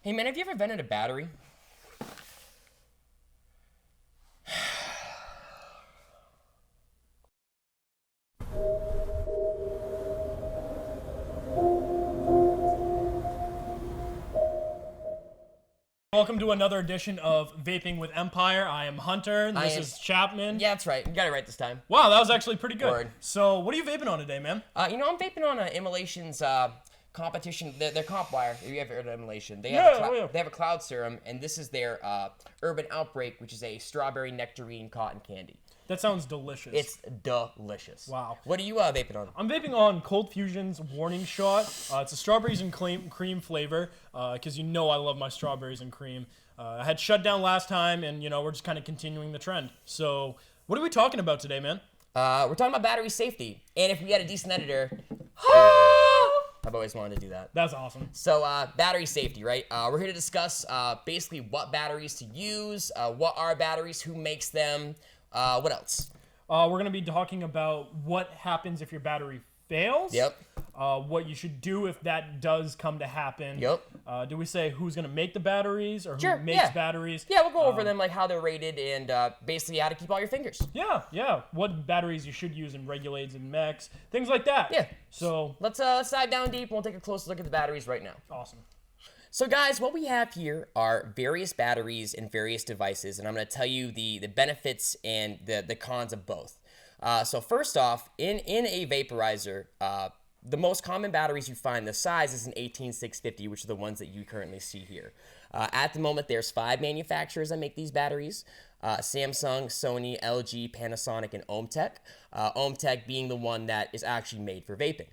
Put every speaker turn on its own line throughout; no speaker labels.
Hey man, have you ever vented a battery?
Welcome to another edition of Vaping with Empire. I am Hunter, and this is Chapman.
Yeah, that's right. You got it right this time.
Wow, that was actually pretty good.
Word.
So, what are you vaping on today, man?
I'm vaping on Immolation's competition. Their comp wire. If you ever heard of Immolation, they have a cloud serum, and this is their Urban Outbreak, which is a strawberry nectarine cotton candy.
That sounds delicious.
It's delicious.
Wow.
What are you vaping on?
I'm vaping on Cold Fusion's Warning Shot. It's a strawberries and cream flavor, because you know I love my strawberries and cream. I had shut down last time, and we're just kind of continuing the trend. So, what are we talking about today, man?
We're talking about battery safety, and if we had a decent editor, I've always wanted to do that.
That's awesome.
So, battery safety, right? We're here to discuss basically what batteries to use, what are batteries, who makes them, what else?
We're going to be talking about what happens if your battery fails.
Yep.
What you should do if that does come to happen.
Yep.
Do we say who's going to make the batteries or
Sure,
who makes batteries?
Yeah, we'll go over them, like how they're rated and basically how to keep all your fingers.
Yeah. What batteries you should use in regulateds and mechs, things like that.
Yeah.
So
let's dive down deep and we'll take a closer look at the batteries right now.
Awesome.
So guys, what we have here are various batteries and various devices, and I'm going to tell you the benefits and the cons of both. So first off, in a vaporizer, the most common batteries you find, the size is an 18650, which are the ones that you currently see here. At the moment, there's 5 manufacturers that make these batteries. Samsung, Sony, LG, Panasonic, and Ohmtech. Ohmtech being the one that is actually made for vaping.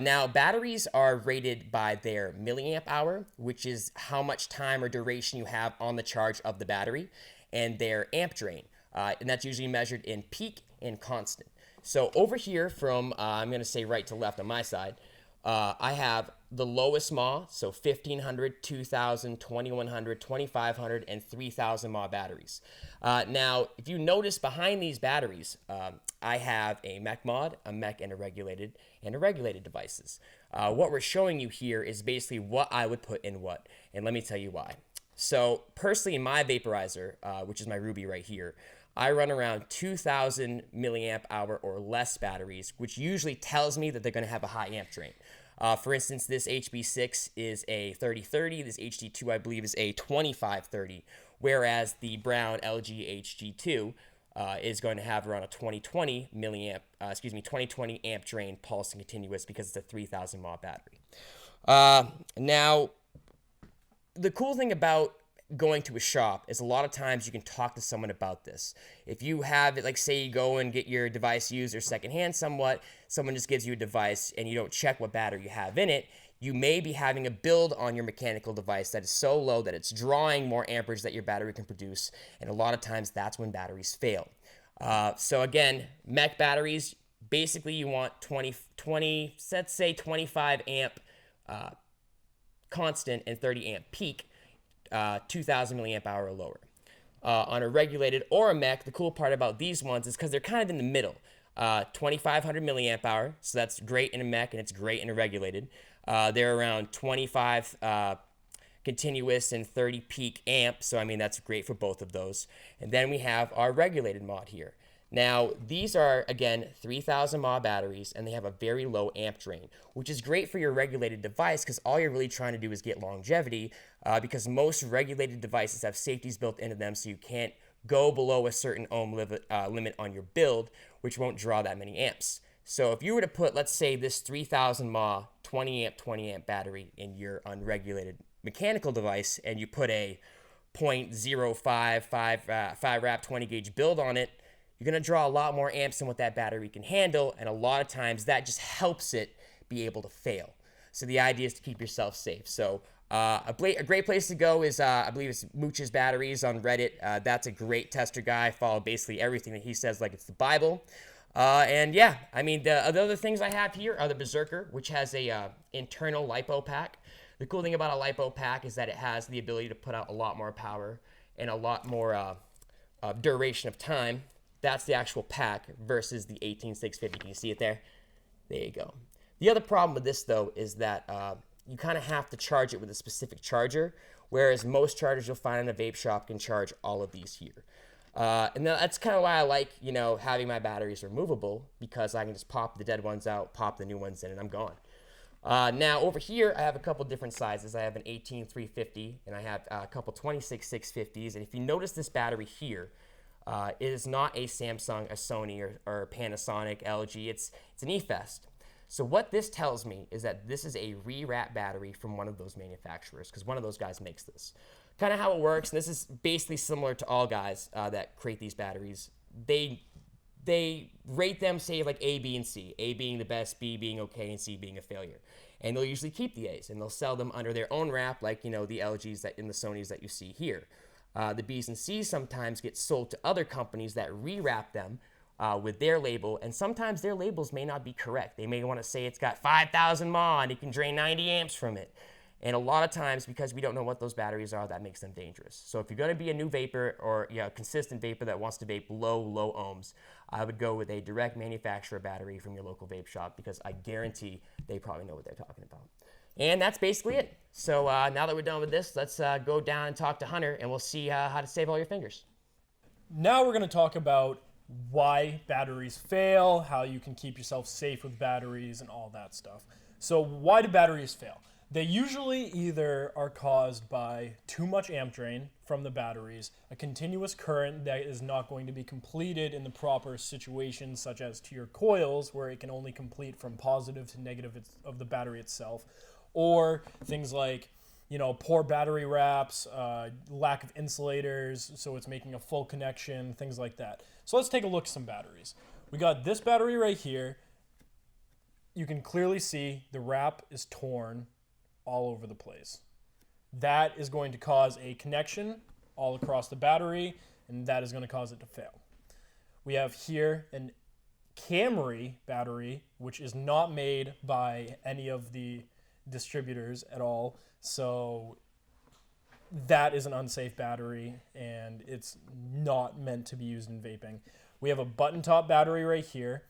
Now, batteries are rated by their milliamp hour, which is how much time or duration you have on the charge of the battery, and their amp drain. And that's usually measured in peak and constant. So over here from, I'm going to say right to left on my side, I have the lowest mAh, so 1500, 2000, 2100, 2500, and 3000 mAh batteries. Now, if you notice behind these batteries, I have a mech mod, a mech, and a regulated devices. What we're showing you here is basically what I would put in what, and let me tell you why. So personally, in my vaporizer, which is my Ruby right here, I run around 2,000 milliamp hour or less batteries, which usually tells me that they're going to have a high amp drain. For instance, this HB6 is a 3030. This HD2, I believe, is a 2530, whereas the brown LG HG2 is going to have around a 2020 amp drain, pulse and continuous, because it's a 3,000 mAh battery. Now, the cool thing about going to a shop is a lot of times you can talk to someone about this. If you have it, like say you go and get your device used or secondhand somewhat, someone just gives you a device and you don't check what battery you have in it, you may be having a build on your mechanical device that is so low that it's drawing more amperage that your battery can produce, and a lot of times that's when batteries fail. So again, mech batteries, basically you want 20, let's say 25 amp constant and 30 amp peak, 2000 milliamp hour or lower. On a regulated or a mech, the cool part about these ones is because they're kind of in the middle. 2500 milliamp hour, so that's great in a mech and it's great in a regulated. They're around 25 continuous and 30 peak amp, so I mean that's great for both of those. And then we have our regulated mod here. Now, these are, again, 3,000 mAh batteries, and they have a very low amp drain, which is great for your regulated device because all you're really trying to do is get longevity, because most regulated devices have safeties built into them, so you can't go below a certain ohm limit on your build, which won't draw that many amps. So if you were to put, let's say, this 3,000 mAh 20 amp battery in your unregulated mechanical device, and you put a 0.05 5 wrap 20 gauge build on it, you're going to draw a lot more amps than what that battery can handle, and a lot of times that just helps it be able to fail. So the idea is to keep yourself safe. So a great place to go is, I believe it's Mooch's Batteries on Reddit. That's a great tester guy. I follow basically everything that he says like it's the Bible. And yeah, I mean, the other things I have here are the Berserker, which has a internal LiPo pack. The cool thing about a LiPo pack is that it has the ability to put out a lot more power and a lot more duration of time. That's the actual pack versus the 18650. Can you see it there? There you go. The other problem with this, though, is that you kind of have to charge it with a specific charger, whereas most chargers you'll find in a vape shop can charge all of these here. And that's kind of why I like, having my batteries removable, because I can just pop the dead ones out, pop the new ones in, and I'm gone. Now over here, I have a couple different sizes. I have an 18350 and I have a couple 26650s. And if you notice this battery here, it is not a Samsung, a Sony, or Panasonic, LG. It's an Efest. So what this tells me is that this is a rewrap battery from one of those manufacturers, because one of those guys makes this. Kind of how it works, and this is basically similar to all guys that create these batteries. They rate them, say, like A, B, and C. A being the best, B being okay, and C being a failure. And they'll usually keep the A's, and they'll sell them under their own wrap, like, the LGs and the Sonys that you see here. The B's and C's sometimes get sold to other companies that rewrap them with their label, and sometimes their labels may not be correct. They may want to say it's got 5,000 mAh, and it can drain 90 amps from it. And a lot of times, because we don't know what those batteries are, that makes them dangerous. So if you're going to be a new vapor or a consistent vapor that wants to vape low ohms, I would go with a direct manufacturer battery from your local vape shop, because I guarantee they probably know what they're talking about. And that's basically it. So now that we're done with this, let's go down and talk to Hunter, and we'll see how to save all your fingers.
Now we're going to talk about why batteries fail, how you can keep yourself safe with batteries, and all that stuff. So why do batteries fail? They usually either are caused by too much amp drain from the batteries, a continuous current that is not going to be completed in the proper situations, such as to your coils, where it can only complete from positive to negative of the battery itself, or things like, poor battery wraps, lack of insulators, so it's making a full connection, things like that. So let's take a look at some batteries. We got this battery right here. You can clearly see the wrap is torn all over the place. That is going to cause a connection all across the battery, and that is going to cause it to fail. We have here an Camry battery, which is not made by any of the distributors at all, so that is an unsafe battery, and it's not meant to be used in vaping. We have a button top battery right here.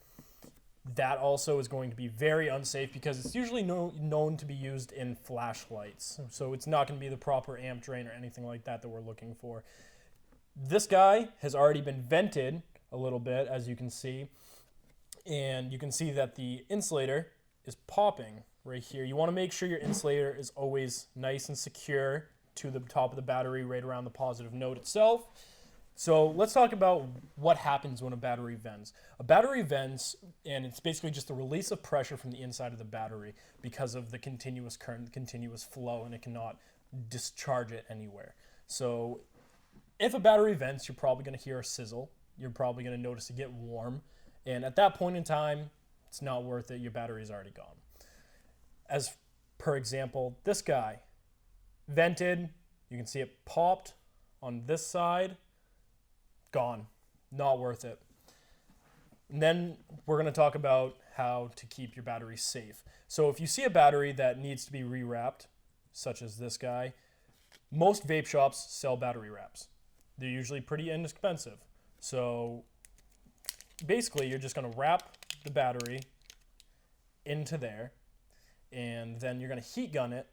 That also is going to be very unsafe, because it's usually known to be used in flashlights. So it's not going to be the proper amp drain or anything like that we're looking for. This guy has already been vented a little bit, as you can see. And you can see that the insulator is popping right here. You want to make sure your insulator is always nice and secure to the top of the battery, right around the positive node itself. So let's talk about what happens when a battery vents. A battery vents, and it's basically just the release of pressure from the inside of the battery because of the continuous current, the continuous flow, and it cannot discharge it anywhere. So if a battery vents, you're probably going to hear a sizzle. You're probably going to notice it get warm. And at that point in time, it's not worth it. Your battery's already gone. As per example, this guy vented. You can see it popped on this side. Gone. Not worth it. And then we're going to talk about how to keep your battery safe. So if you see a battery that needs to be rewrapped, such as this guy, most vape shops sell battery wraps. They're usually pretty inexpensive. So basically, you're just going to wrap the battery into there, and then you're going to heat gun it,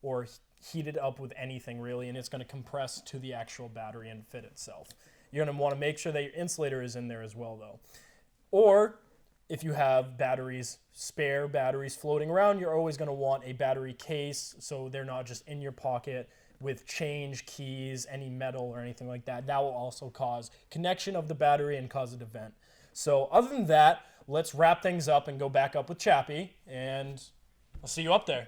or heat it up with anything really, and it's going to compress to the actual battery and fit itself. You're going to want to make sure that your insulator is in there as well, though. Or if you have batteries, spare batteries floating around, you're always going to want a battery case, so they're not just in your pocket with change, keys, any metal or anything like that. That will also cause connection of the battery and cause it to vent. So other than that, let's wrap things up and go back up with Chappy, and I'll see you up there.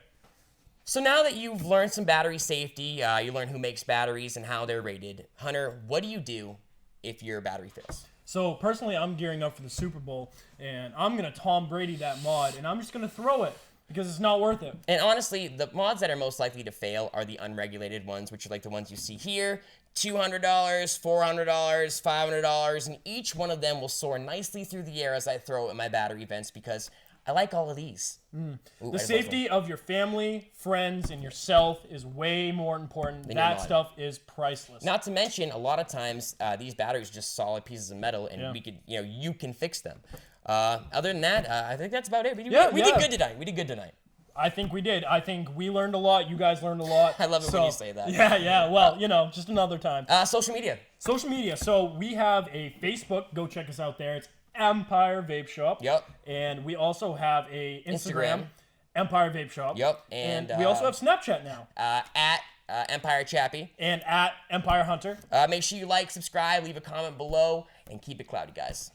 So now that you've learned some battery safety, you learn who makes batteries and how they're rated. Hunter, what do you do if your battery fails?
So personally, I'm gearing up for the Super Bowl, and I'm going to Tom Brady that mod, and I'm just going to throw it because it's not worth it.
And honestly, the mods that are most likely to fail are the unregulated ones, which are like the ones you see here. $200, $400, $500, and each one of them will soar nicely through the air as I throw in my battery vents, because I like all of these. Ooh,
the safety of your family, friends, and yourself is way more important. That stuff is priceless.
Not to mention, a lot of times, these batteries are just solid pieces of metal, and we could, you can fix them. Other than that, I think that's about it. We did good tonight.
I think we did. I think we learned a lot. You guys learned a lot.
I love it when you say that.
Yeah. Well, just another time.
Social media.
Social media. So we have a Facebook. Go check us out there. It's Empire Vape Shop.
Yep.
And we also have a Instagram. Empire Vape Shop.
Yep.
And we also have Snapchat now.
At empirechappy.
And at Empire Hunter.
Make sure you like, subscribe, leave a comment below, and keep it cloudy, guys.